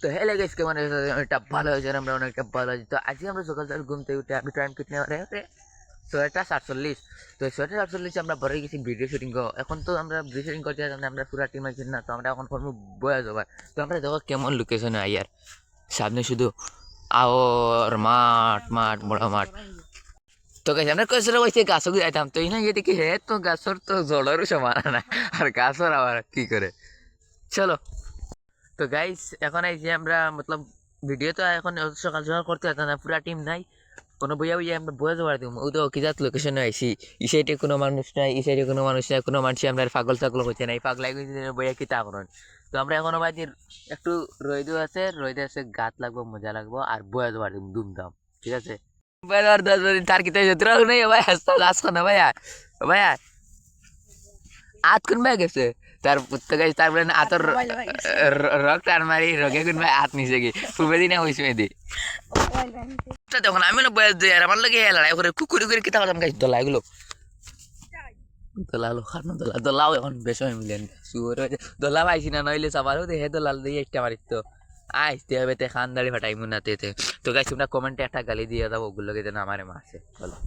তো হেলে গেছে কেমন এটা ভালো হয়েছে আমরা অনেকটা ভালো হয়েছে তো আজকে আমরা সকাল সকাল ঘুমতে উঠে আমি টাইম কিতনে হরে 6:47 তো 6:48 আমরা ভরে গেছি ভিডিও শুটিং এখন তো আমরা ভিডিও শুটিং করতে যাচ্ছি আমরা পুরা টিম আছি না তো আমরা এখন করবো বয়া যাবার তো আমরা দেখো কেমন লোকেশনে আইয়ার সামনে শুধু আওর মাঠ মাঠ বড় মাঠ তো গাছ আমরা কইছিল ওইছে গাছও যাইতাম তো না গিয়ে দেখি হে তো গাছর তো জড়েরও সমান না আর গাছর আবার কি করে চলো তো গাইস এখন আইছি আমরা মতলব ভিডিও তো এখন সকাল সকাল করতে পারতাম না পুরা টিম নাই কোনো বইয়া বইয়া আমরা বয়ে যাবার দিব ও তো কিজাত লোকেশনে আইছি এই সাইডে কোনো মানুষ নাই এই সাইডে কোনো মানুষ নাই কোনো মানুষ আমরা পাগল ছাগল হচ্ছে না এই পাগলাই বইয়া কি তা করেন তো আমরা এখনো বাজির একটু রইদে আছে গাত লাগবো মজা লাগবো আর বয়ে যাবার দিব ধুমধাম ঠিক আছে বয়ে যাবার 10 তার কিতে যত্র নেই ভাই হাসতা আসছো না ভাইয়া ভাইয়া আত কোন ভাই গেছে তার তো গাইস তারপরে আতর রক টান মারি রগে কোন ভাই আত নিছে কি পূর্বে দিনে হইছে মেদি তখন আমি না বয়স দিয়ে আর আমার লাগে লড়াই করে কুকুরি করে কিতা করতাম গাইস দলাগুলো দলালো খানো দলাও এখন বেশ হয়ে মিলেন সুর দলা পাইছি না নইলে সবারও দেখে দলাল দিয়ে একটা মারিত আইতে হবে তে খানদাড়ি ফাটাই মুনাতে তো গাইস তোমরা কমেন্টে একটা গালি দিয়ে দাও ওগুলোকে যেন আমারে মারছে চলো